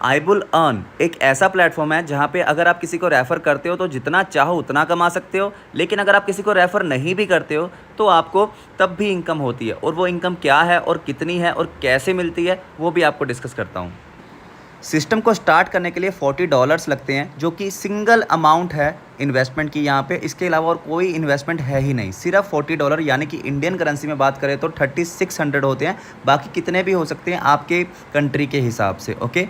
आईबुल earn एक ऐसा platform है जहाँ पे अगर आप किसी को रेफ़र करते हो तो जितना चाहो उतना कमा सकते हो, लेकिन अगर आप किसी को रेफ़र नहीं भी करते हो तो आपको तब भी इनकम होती है। और वो इनकम क्या है और कितनी है और कैसे मिलती है वो भी आपको डिस्कस करता हूँ। सिस्टम को स्टार्ट करने के लिए $40 लगते हैं, जो कि सिंगल अमाउंट है इन्वेस्टमेंट की यहाँ पे। इसके अलावा और कोई इन्वेस्टमेंट है ही नहीं, सिर्फ $40, यानी कि इंडियन करेंसी में बात करें तो 3600 होते हैं। बाकी कितने भी हो सकते हैं आपके कंट्री के हिसाब से। ओके,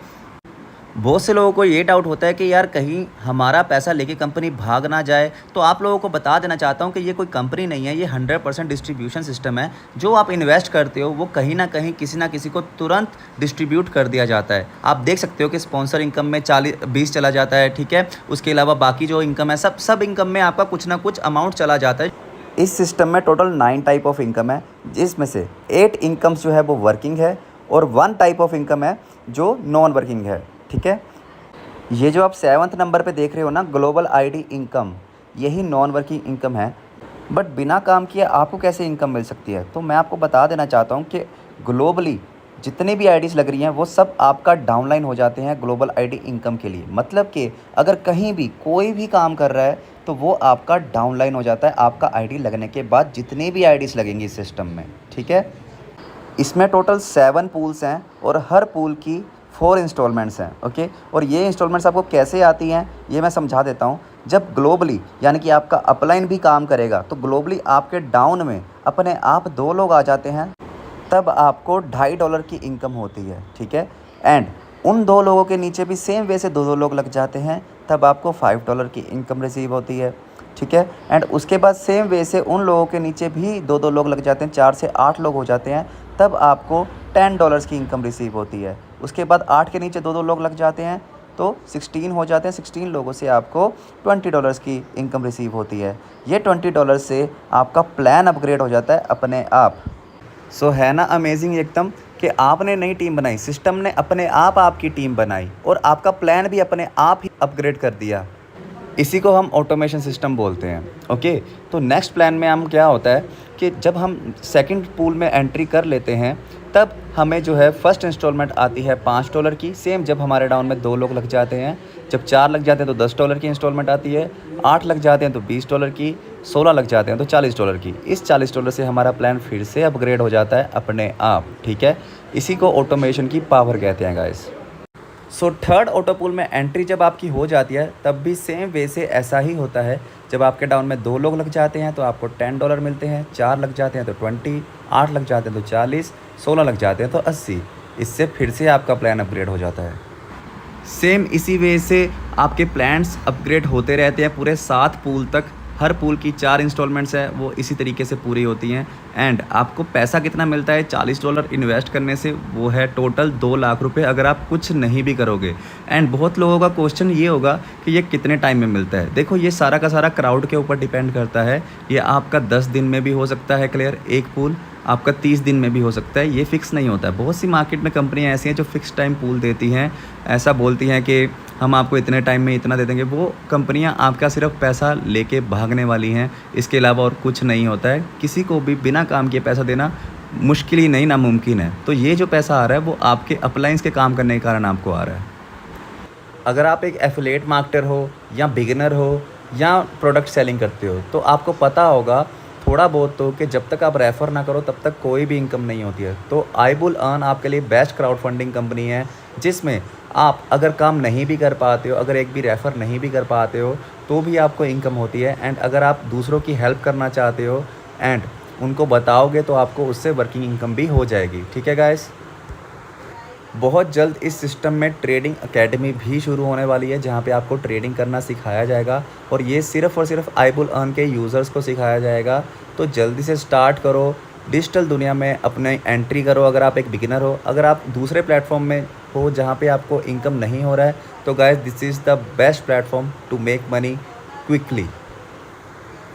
बहुत से लोगों को ये डाउट होता है कि यार कहीं हमारा पैसा लेके कंपनी भाग ना जाए। तो आप लोगों को बता देना चाहता हूँ कि ये कोई कंपनी नहीं है, ये 100% डिस्ट्रीब्यूशन सिस्टम है। जो आप इन्वेस्ट करते हो वो कहीं ना कहीं किसी ना किसी को तुरंत डिस्ट्रीब्यूट कर दिया जाता है। आप देख सकते हो कि स्पॉन्सर इनकम में 40-20 चला जाता है, ठीक है। उसके अलावा बाकी जो इनकम है सब इनकम में आपका कुछ ना कुछ अमाउंट चला जाता है। इस सिस्टम में टोटल 9 टाइप ऑफ इनकम है, जिसमें से 8 इनकम्स जो है वो वर्किंग है और 1 टाइप ऑफ इनकम है जो नॉन वर्किंग है, ठीक है। ये जो आप 7वें नंबर पे देख रहे हो ना, ग्लोबल आईडी इनकम, यही नॉन वर्किंग इनकम है। बट बिना काम किए आपको कैसे इनकम मिल सकती है, तो मैं आपको बता देना चाहता हूँ कि ग्लोबली जितने भी आईडीज़ लग रही हैं वो सब आपका डाउनलाइन हो जाते हैं ग्लोबल आईडी इनकम के लिए। मतलब कि अगर कहीं भी कोई भी काम कर रहा है तो वो आपका डाउनलाइन हो जाता है आपका आईडी लगने के बाद, जितने भी आईडीज़ लगेंगी इस सिस्टम में, ठीक है। इसमें टोटल 7 पूल्स हैं और हर पूल की 4 इंस्टॉलमेंट्स हैं, ओके। और ये इंस्टॉलमेंट्स आपको कैसे आती हैं ये मैं समझा देता हूँ। जब ग्लोबली यानी कि आपका अपलाइन भी काम करेगा तो ग्लोबली आपके डाउन में अपने आप 2 लोग आ जाते हैं, तब आपको $2.5 की इनकम होती है, ठीक है। एंड उन 2 लोगों के नीचे भी सेम वे से 2 लोग लग जाते हैं, तब आपको $5 की इनकम रिसीव होती है, ठीक है। एंड उसके बाद सेम वे से उन लोगों के नीचे भी 2 लोग लग जाते हैं, 4 से 8 लोग हो जाते हैं, तब आपको $10 की इनकम रिसीव होती है। उसके बाद 8 के नीचे 2 लोग लग जाते हैं तो 16 हो जाते हैं। 16 लोगों से आपको $20 की इनकम रिसीव होती है। ये $20 से आपका प्लान अपग्रेड हो जाता है अपने आप। सो है ना अमेजिंग एकदम कि आपने नई टीम बनाई, सिस्टम ने अपने आप आपकी टीम बनाई और आपका प्लान भी अपने आप ही अपग्रेड कर दिया। इसी को हम ऑटोमेशन सिस्टम बोलते हैं, ओके। तो नेक्स्ट प्लान में हम क्या होता है कि जब हम सेकंड पूल में एंट्री कर लेते हैं तब हमें जो है फर्स्ट इंस्टॉलमेंट आती है $5 की। सेम जब हमारे डाउन में 2 लोग लग जाते हैं, जब 4 लग जाते हैं तो $10 की इंस्टॉलमेंट आती है, 8 लग जाते हैं तो $20 की, 16 लग जाते हैं तो $40 की। इस $40 से हमारा प्लान फिर से अपग्रेड हो जाता है अपने आप, ठीक है। इसी को ऑटोमेशन की पावर कहते हैं guys. So third auto pool में एंट्री जब आपकी हो जाती है तब भी सेम वे से ऐसा ही होता है। जब आपके डाउन में 2 लोग लग जाते हैं तो आपको $10 मिलते हैं, 4 लग जाते हैं तो 20, 8 लग जाते हैं तो 40, 16 लग जाते हैं तो 80। इससे फिर से आपका प्लान अपग्रेड हो जाता है। सेम इसी वे से आपके प्लान्स अपग्रेड होते रहते हैं पूरे 7 पूल तक। हर पूल की 4 इंस्टॉलमेंट्स है वो इसी तरीके से पूरी होती हैं। एंड आपको पैसा कितना मिलता है $40 इन्वेस्ट करने से, वो है टोटल $2 लाख अगर आप कुछ नहीं भी करोगे। एंड बहुत लोगों का क्वेश्चन ये होगा कि ये कितने टाइम में मिलता है। देखो ये सारा का सारा क्राउड के ऊपर डिपेंड करता है। ये आपका 10 दिन में भी हो सकता है क्लियर एक पूल, आपका 30 दिन में भी हो सकता है, ये फ़िक्स नहीं होता है। बहुत सी मार्केट में कंपनियां ऐसी हैं जो फ़िक्स टाइम पूल देती हैं, ऐसा बोलती हैं कि हम आपको इतने टाइम में इतना दे देंगे। वो कंपनियां आपका सिर्फ पैसा लेके भागने वाली हैं, इसके अलावा और कुछ नहीं होता है। किसी को भी बिना काम किए पैसा देना मुश्किल ही नहीं, नामुमकिन है। तो ये जो पैसा आ रहा है वो आपके अपलाइंस के काम करने के कारण आपको आ रहा है। अगर आप एक एफिलिएट मार्केटर हो या बिगिनर हो या प्रोडक्ट सेलिंग करते हो तो आपको पता होगा थोड़ा बहुत तो कि जब तक आप रेफ़र ना करो तब तक कोई भी इनकम नहीं होती है। तो आईबुल अर्न आपके लिए बेस्ट क्राउड फंडिंग कंपनी है, जिसमें आप अगर काम नहीं भी कर पाते हो, अगर एक भी रेफ़र नहीं भी कर पाते हो तो भी आपको इनकम होती है। एंड अगर आप दूसरों की हेल्प करना चाहते हो एंड उनको बताओगे तो आपको उससे वर्किंग इनकम भी हो जाएगी, ठीक है गाइस। बहुत जल्द इस सिस्टम में ट्रेडिंग एकेडमी भी शुरू होने वाली है, जहाँ पे आपको ट्रेडिंग करना सिखाया जाएगा और ये सिर्फ़ और सिर्फ आईबुल अर्न के यूज़र्स को सिखाया जाएगा। तो जल्दी से स्टार्ट करो, डिजिटल दुनिया में अपने एंट्री करो। अगर आप एक बिगिनर हो, अगर आप दूसरे प्लेटफॉर्म में हो जहाँ पे आपको इनकम नहीं हो रहा है, तो guys this is the best platform to make money quickly.